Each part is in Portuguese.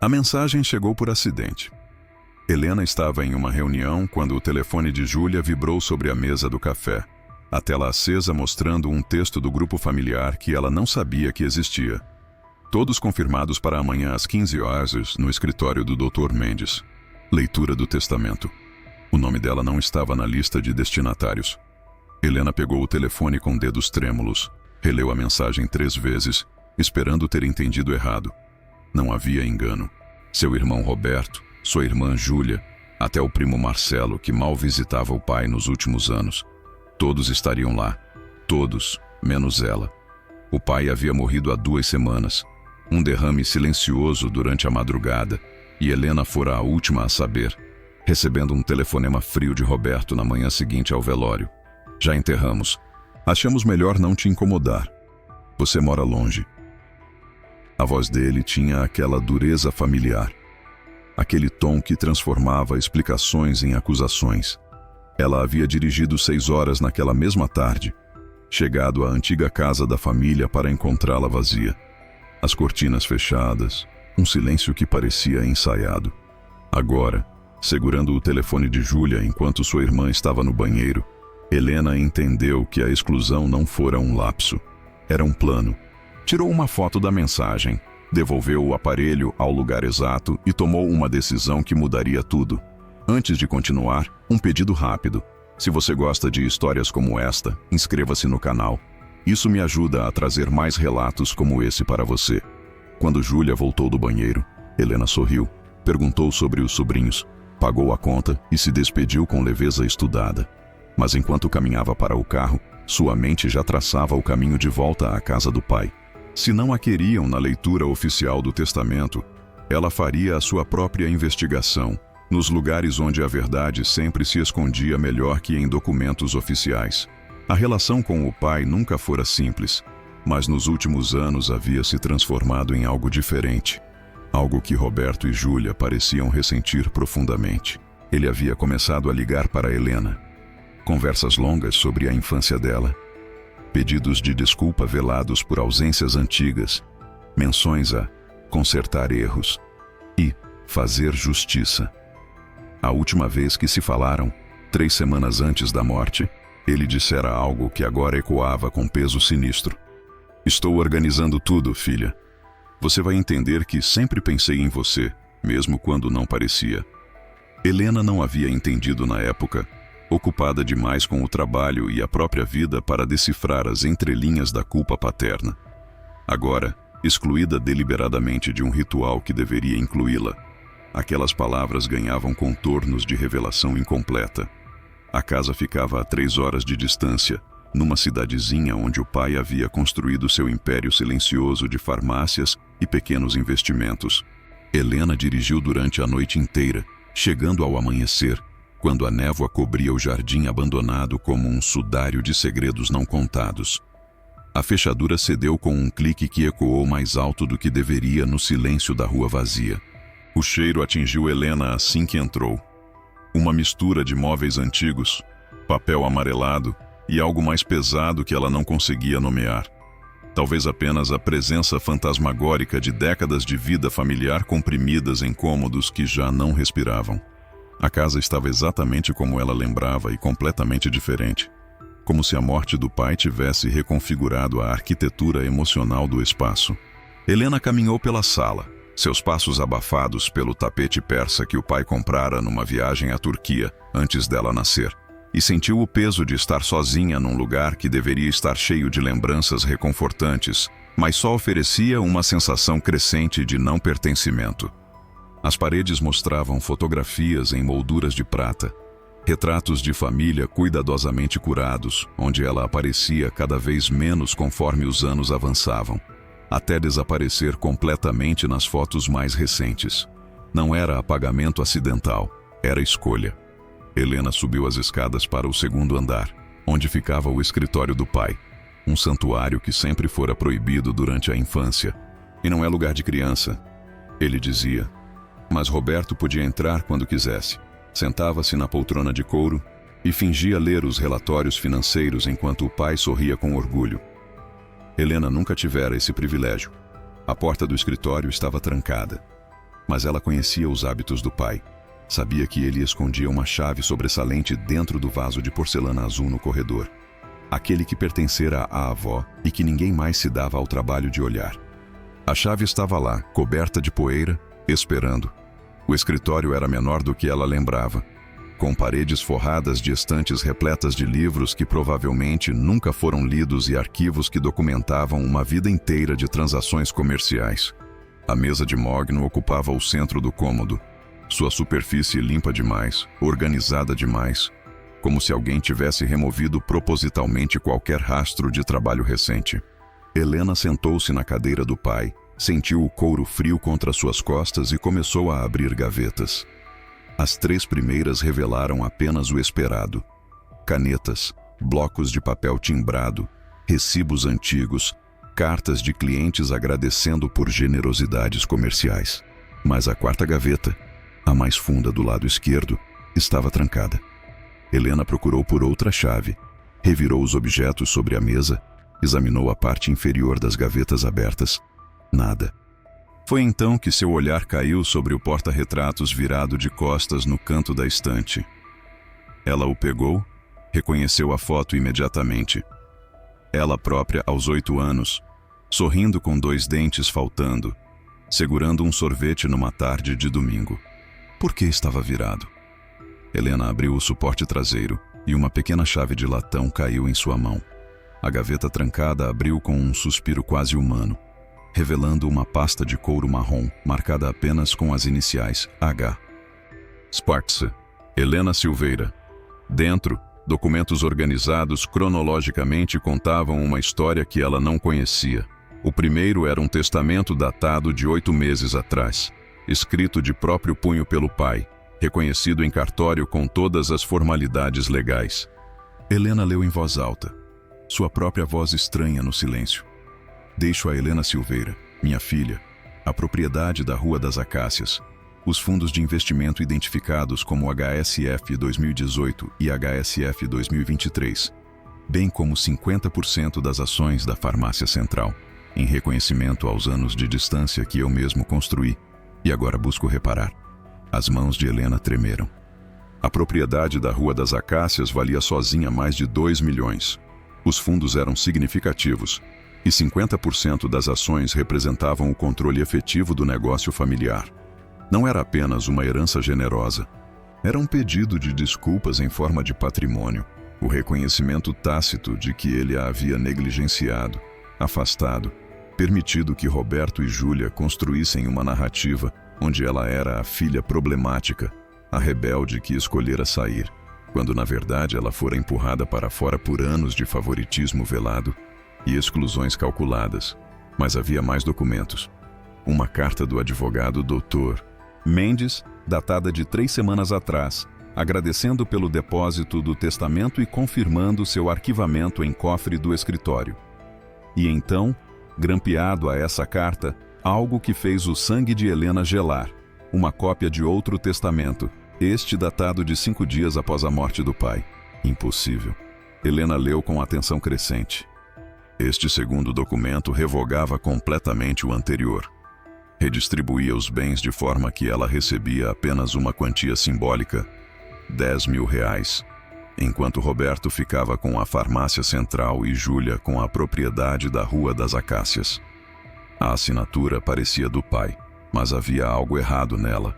A mensagem chegou por acidente. Helena estava em uma reunião quando o telefone de Júlia vibrou sobre a mesa do café, a tela acesa mostrando um texto do grupo familiar que ela não sabia que existia. Todos confirmados para amanhã às 15 horas no escritório do Dr. Mendes. Leitura do testamento. O nome dela não estava na lista de destinatários. Helena pegou o telefone com dedos trêmulos, releu a mensagem 3 vezes, esperando ter entendido errado. Não havia engano. Seu irmão Roberto, sua irmã Júlia, até o primo Marcelo, que mal visitava o pai nos últimos anos. Todos estariam lá. Todos, menos ela. O pai havia morrido há 2 semanas. Um derrame silencioso durante a madrugada, e Helena fora a última a saber, recebendo um telefonema frio de Roberto na manhã seguinte ao velório. Já enterramos. Achamos melhor não te incomodar. Você mora longe. A voz dele tinha aquela dureza familiar, aquele tom que transformava explicações em acusações. Ela havia dirigido 6 horas naquela mesma tarde, chegado à antiga casa da família para encontrá-la vazia. As cortinas fechadas, um silêncio que parecia ensaiado. Agora, segurando o telefone de Júlia enquanto sua irmã estava no banheiro, Helena entendeu que a exclusão não fora um lapso. Era um plano. Tirou uma foto da mensagem, devolveu o aparelho ao lugar exato e tomou uma decisão que mudaria tudo. Antes de continuar, um pedido rápido. Se você gosta de histórias como esta, inscreva-se no canal. Isso me ajuda a trazer mais relatos como esse para você. Quando Júlia voltou do banheiro, Helena sorriu, perguntou sobre os sobrinhos, pagou a conta e se despediu com leveza estudada. Mas enquanto caminhava para o carro, sua mente já traçava o caminho de volta à casa do pai. Se não a queriam na leitura oficial do testamento, ela faria a sua própria investigação, nos lugares onde a verdade sempre se escondia melhor que em documentos oficiais. A relação com o pai nunca fora simples, mas nos últimos anos havia se transformado em algo diferente. Algo que Roberto e Júlia pareciam ressentir profundamente. Ele havia começado a ligar para Helena. Conversas longas sobre a infância dela, pedidos de desculpa velados por ausências antigas, menções a consertar erros e fazer justiça. A última vez que se falaram, 3 semanas antes da morte, ele dissera algo que agora ecoava com peso sinistro. Estou organizando tudo, filha. Você vai entender que sempre pensei em você, mesmo quando não parecia. Helena não havia entendido na época, ocupada demais com o trabalho e a própria vida para decifrar as entrelinhas da culpa paterna. Agora, excluída deliberadamente de um ritual que deveria incluí-la, aquelas palavras ganhavam contornos de revelação incompleta. A casa ficava a 3 horas de distância, numa cidadezinha onde o pai havia construído seu império silencioso de farmácias e pequenos investimentos. Helena dirigiu durante a noite inteira, chegando ao amanhecer, quando a névoa cobria o jardim abandonado como um sudário de segredos não contados. A fechadura cedeu com um clique que ecoou mais alto do que deveria no silêncio da rua vazia. O cheiro atingiu Helena assim que entrou. Uma mistura de móveis antigos, papel amarelado e algo mais pesado que ela não conseguia nomear. Talvez apenas a presença fantasmagórica de décadas de vida familiar comprimidas em cômodos que já não respiravam. A casa estava exatamente como ela lembrava e completamente diferente. Como se a morte do pai tivesse reconfigurado a arquitetura emocional do espaço. Helena caminhou pela sala, seus passos abafados pelo tapete persa que o pai comprara numa viagem à Turquia antes dela nascer, e sentiu o peso de estar sozinha num lugar que deveria estar cheio de lembranças reconfortantes, mas só oferecia uma sensação crescente de não pertencimento. As paredes mostravam fotografias em molduras de prata, retratos de família cuidadosamente curados, onde ela aparecia cada vez menos conforme os anos avançavam, até desaparecer completamente nas fotos mais recentes. Não era apagamento acidental, era escolha. Helena subiu as escadas para o 2º andar, onde ficava o escritório do pai, um santuário que sempre fora proibido durante a infância. E não é lugar de criança, ele dizia. Mas Roberto podia entrar quando quisesse. Sentava-se na poltrona de couro e fingia ler os relatórios financeiros enquanto o pai sorria com orgulho. Helena nunca tivera esse privilégio. A porta do escritório estava trancada. Mas ela conhecia os hábitos do pai. Sabia que ele escondia uma chave sobressalente dentro do vaso de porcelana azul no corredor. Aquele que pertencera à avó e que ninguém mais se dava ao trabalho de olhar. A chave estava lá, coberta de poeira, esperando. O escritório era menor do que ela lembrava, com paredes forradas de estantes repletas de livros que provavelmente nunca foram lidos e arquivos que documentavam uma vida inteira de transações comerciais. A mesa de mogno ocupava o centro do cômodo, sua superfície limpa demais, organizada demais, como se alguém tivesse removido propositalmente qualquer rastro de trabalho recente. Helena sentou-se na cadeira do pai, sentiu o couro frio contra suas costas e começou a abrir gavetas. As 3 primeiras revelaram apenas o esperado: canetas, blocos de papel timbrado, recibos antigos, cartas de clientes agradecendo por generosidades comerciais. Mas a 4ª gaveta, a mais funda do lado esquerdo, estava trancada. Helena procurou por outra chave, revirou os objetos sobre a mesa, examinou a parte inferior das gavetas abertas. Nada. Foi então que seu olhar caiu sobre o porta-retratos virado de costas no canto da estante. Ela o pegou, reconheceu a foto imediatamente. Ela própria aos 8 anos, sorrindo com 2 dentes faltando, segurando um sorvete numa tarde de domingo. Por que estava virado? Helena abriu o suporte traseiro e uma pequena chave de latão caiu em sua mão. A gaveta trancada abriu com um suspiro quase humano, revelando uma pasta de couro marrom, marcada apenas com as iniciais H. Sparks, Helena Silveira. Dentro, documentos organizados cronologicamente contavam uma história que ela não conhecia. O primeiro era um testamento datado de 8 meses atrás, escrito de próprio punho pelo pai, reconhecido em cartório com todas as formalidades legais. Helena leu em voz alta, sua própria voz estranha no silêncio. Deixo a Helena Silveira, minha filha, a propriedade da Rua das Acácias, os fundos de investimento identificados como HSF 2018 e HSF 2023, bem como 50% das ações da Farmácia Central, em reconhecimento aos anos de distância que eu mesmo construí e agora busco reparar. As mãos de Helena tremeram. A propriedade da Rua das Acácias valia sozinha mais de 2 milhões. Os fundos eram significativos, e 50% das ações representavam o controle efetivo do negócio familiar. Não era apenas uma herança generosa. Era um pedido de desculpas em forma de patrimônio, o reconhecimento tácito de que ele a havia negligenciado, afastado, permitido que Roberto e Júlia construíssem uma narrativa onde ela era a filha problemática, a rebelde que escolhera sair, quando na verdade ela fora empurrada para fora por anos de favoritismo velado e exclusões calculadas. Mas havia mais documentos. Uma carta do advogado Dr. Mendes, datada de 3 semanas atrás, agradecendo pelo depósito do testamento e confirmando seu arquivamento em cofre do escritório. E então, grampeado a essa carta, algo que fez o sangue de Helena gelar, uma cópia de outro testamento, este datado de 5 dias após a morte do pai. Impossível. Helena leu com atenção crescente. Este segundo documento revogava completamente o anterior. Redistribuía os bens de forma que ela recebia apenas uma quantia simbólica, R$10.000, enquanto Roberto ficava com a Farmácia Central e Júlia com a propriedade da Rua das Acácias. A assinatura parecia do pai, mas havia algo errado nela.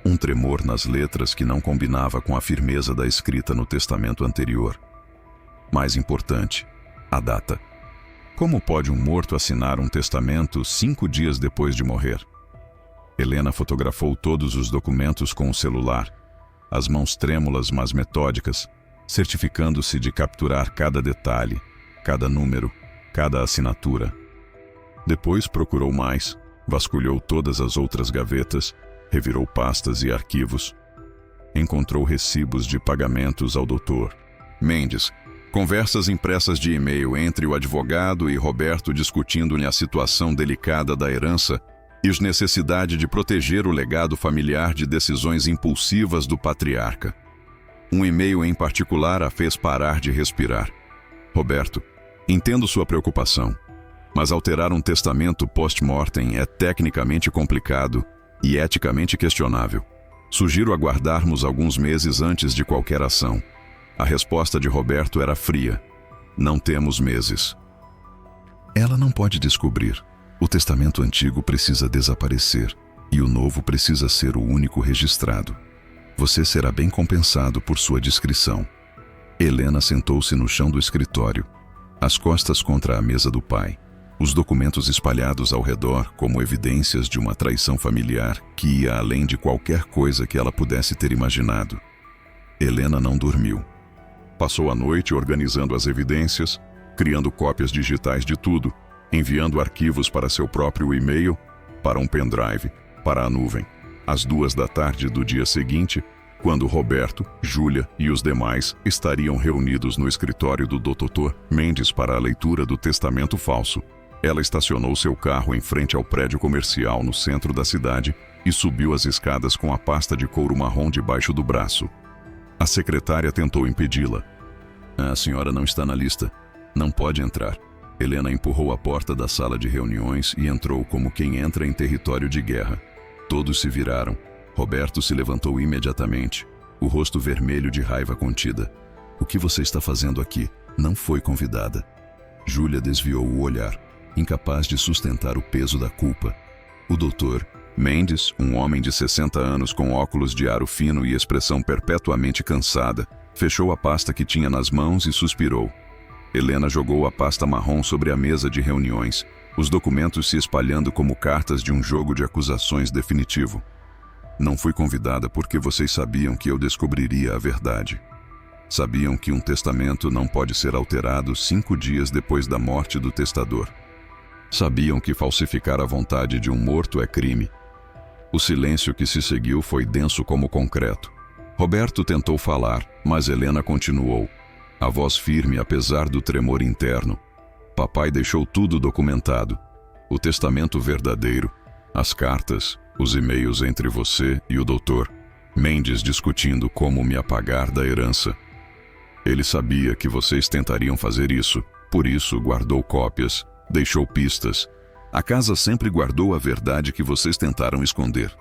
Um tremor nas letras que não combinava com a firmeza da escrita no testamento anterior. Mais importante, a data. Como pode um morto assinar um testamento 5 dias depois de morrer? Helena fotografou todos os documentos com o celular, as mãos trêmulas mas metódicas, certificando-se de capturar cada detalhe, cada número, cada assinatura. Depois procurou mais, vasculhou todas as outras gavetas, revirou pastas e arquivos. Encontrou recibos de pagamentos ao Dr. Mendes, conversas impressas de e-mail entre o advogado e Roberto discutindo-lhe a situação delicada da herança e a necessidade de proteger o legado familiar de decisões impulsivas do patriarca. Um e-mail em particular a fez parar de respirar. Roberto, entendo sua preocupação, mas alterar um testamento post-mortem é tecnicamente complicado e eticamente questionável. Sugiro aguardarmos alguns meses antes de qualquer ação. A resposta de Roberto era fria. Não temos meses. Ela não pode descobrir. O testamento antigo precisa desaparecer e o novo precisa ser o único registrado. Você será bem compensado por sua discrição. Helena sentou-se no chão do escritório, as costas contra a mesa do pai, os documentos espalhados ao redor como evidências de uma traição familiar que ia além de qualquer coisa que ela pudesse ter imaginado. Helena não dormiu. Passou a noite organizando as evidências, criando cópias digitais de tudo, enviando arquivos para seu próprio e-mail, para um pendrive, para a nuvem. Às 2 da tarde do dia seguinte, quando Roberto, Júlia e os demais estariam reunidos no escritório do Dr. Mendes para a leitura do testamento falso, ela estacionou seu carro em frente ao prédio comercial no centro da cidade e subiu as escadas com a pasta de couro marrom debaixo do braço. A secretária tentou impedi-la. A senhora não está na lista. Não pode entrar. Helena empurrou a porta da sala de reuniões e entrou como quem entra em território de guerra. Todos se viraram. Roberto se levantou imediatamente, o rosto vermelho de raiva contida. O que você está fazendo aqui? Não foi convidada. Júlia desviou o olhar, incapaz de sustentar o peso da culpa. O doutor Mendes, um homem de 60 anos com óculos de aro fino e expressão perpetuamente cansada, fechou a pasta que tinha nas mãos e suspirou. Helena jogou a pasta marrom sobre a mesa de reuniões, os documentos se espalhando como cartas de um jogo de acusações definitivo. Não fui convidada porque vocês sabiam que eu descobriria a verdade. Sabiam que um testamento não pode ser alterado 5 dias depois da morte do testador. Sabiam que falsificar a vontade de um morto é crime. O silêncio que se seguiu foi denso como concreto. Roberto tentou falar, mas Helena continuou, a voz firme apesar do tremor interno. Papai deixou tudo documentado. O testamento verdadeiro, as cartas, os e-mails entre você e o doutor Mendes discutindo como me apagar da herança. Ele sabia que vocês tentariam fazer isso, por isso guardou cópias, deixou pistas. A casa sempre guardou a verdade que vocês tentaram esconder.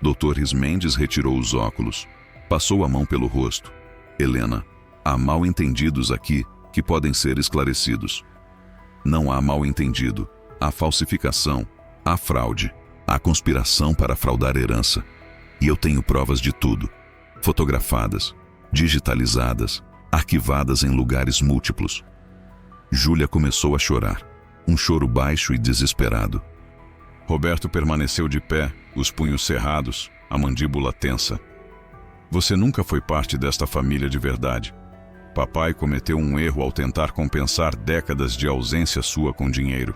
Dr. Mendes retirou os óculos, passou a mão pelo rosto. Helena, há mal-entendidos aqui que podem ser esclarecidos. Não há mal-entendido, há falsificação, há fraude, há conspiração para fraudar herança. E eu tenho provas de tudo, fotografadas, digitalizadas, arquivadas em lugares múltiplos. Júlia começou a chorar, um choro baixo e desesperado. Roberto permaneceu de pé, os punhos cerrados, a mandíbula tensa. Você nunca foi parte desta família de verdade. Papai cometeu um erro ao tentar compensar décadas de ausência sua com dinheiro.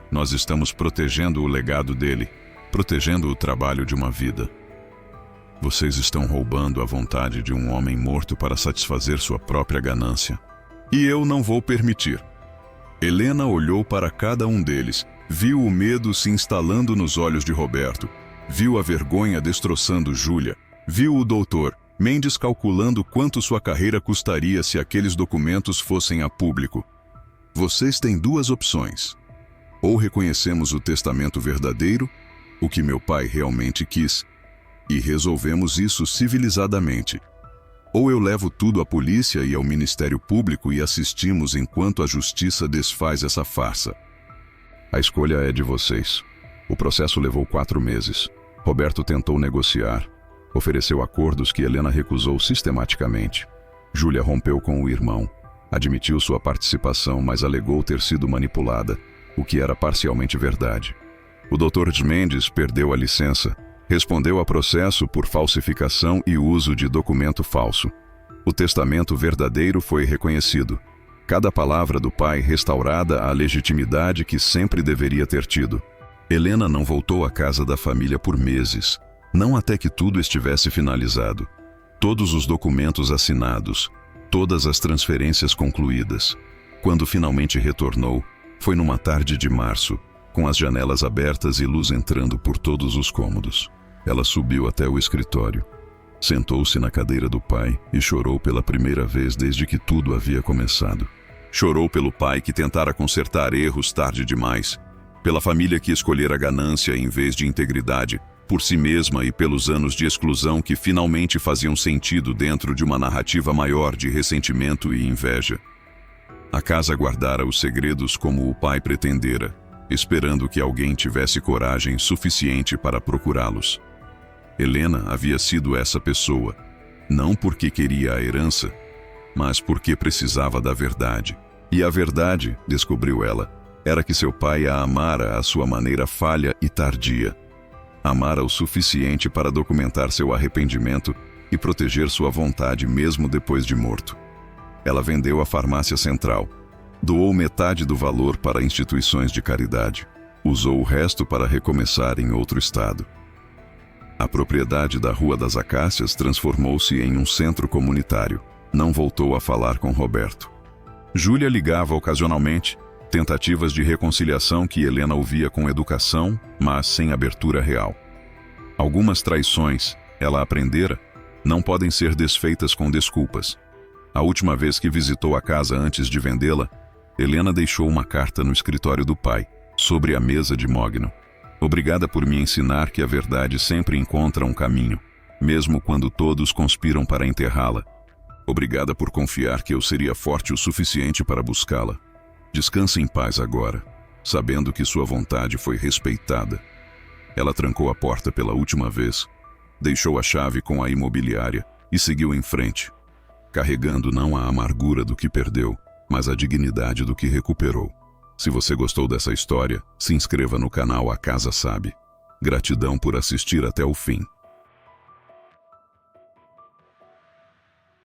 Nós estamos protegendo o legado dele, protegendo o trabalho de uma vida. Vocês estão roubando a vontade de um homem morto para satisfazer sua própria ganância. E eu não vou permitir. Helena olhou para cada um deles, viu o medo se instalando nos olhos de Roberto, viu a vergonha destroçando Júlia, viu o doutor Mendes calculando quanto sua carreira custaria se aqueles documentos fossem a público. Vocês têm 2 opções. Ou reconhecemos o testamento verdadeiro, o que meu pai realmente quis, e resolvemos isso civilizadamente. Ou eu levo tudo à polícia e ao Ministério Público e assistimos enquanto a justiça desfaz essa farsa. A escolha é de vocês. O processo levou 4 meses. Roberto tentou negociar, ofereceu acordos que Helena recusou sistematicamente. Júlia rompeu com o irmão, admitiu sua participação, mas alegou ter sido manipulada, o que era parcialmente verdade. O Dr. Mendes perdeu a licença, respondeu a processo por falsificação e uso de documento falso. O testamento verdadeiro foi reconhecido. Cada palavra do pai restaurada à legitimidade que sempre deveria ter tido. Helena não voltou à casa da família por meses, não até que tudo estivesse finalizado. Todos os documentos assinados, todas as transferências concluídas. Quando finalmente retornou, foi numa tarde de março, com as janelas abertas e luz entrando por todos os cômodos. Ela subiu até o escritório, sentou-se na cadeira do pai e chorou pela primeira vez desde que tudo havia começado. Chorou pelo pai que tentara consertar erros tarde demais. Pela família que escolhera ganância em vez de integridade, por si mesma e pelos anos de exclusão que finalmente faziam sentido dentro de uma narrativa maior de ressentimento e inveja. A casa guardara os segredos como o pai pretendera, esperando que alguém tivesse coragem suficiente para procurá-los. Helena havia sido essa pessoa, não porque queria a herança, mas porque precisava da verdade. E a verdade, descobriu ela, era que seu pai a amara à sua maneira falha e tardia. Amara o suficiente para documentar seu arrependimento e proteger sua vontade mesmo depois de morto. Ela vendeu a farmácia central, doou metade do valor para instituições de caridade, usou o resto para recomeçar em outro estado. A propriedade da Rua das Acácias transformou-se em um centro comunitário. Não voltou a falar com Roberto. Júlia ligava ocasionalmente, tentativas de reconciliação que Helena ouvia com educação, mas sem abertura real. Algumas traições, ela aprendera, não podem ser desfeitas com desculpas. A última vez que visitou a casa antes de vendê-la, Helena deixou uma carta no escritório do pai, sobre a mesa de Mogno. Obrigada por me ensinar que a verdade sempre encontra um caminho, mesmo quando todos conspiram para enterrá-la. Obrigada por confiar que eu seria forte o suficiente para buscá-la. Descanse em paz agora, sabendo que sua vontade foi respeitada. Ela trancou a porta pela última vez, deixou a chave com a imobiliária e seguiu em frente, carregando não a amargura do que perdeu, mas a dignidade do que recuperou. Se você gostou dessa história, se inscreva no canal A Casa Sabe. Gratidão por assistir até o fim.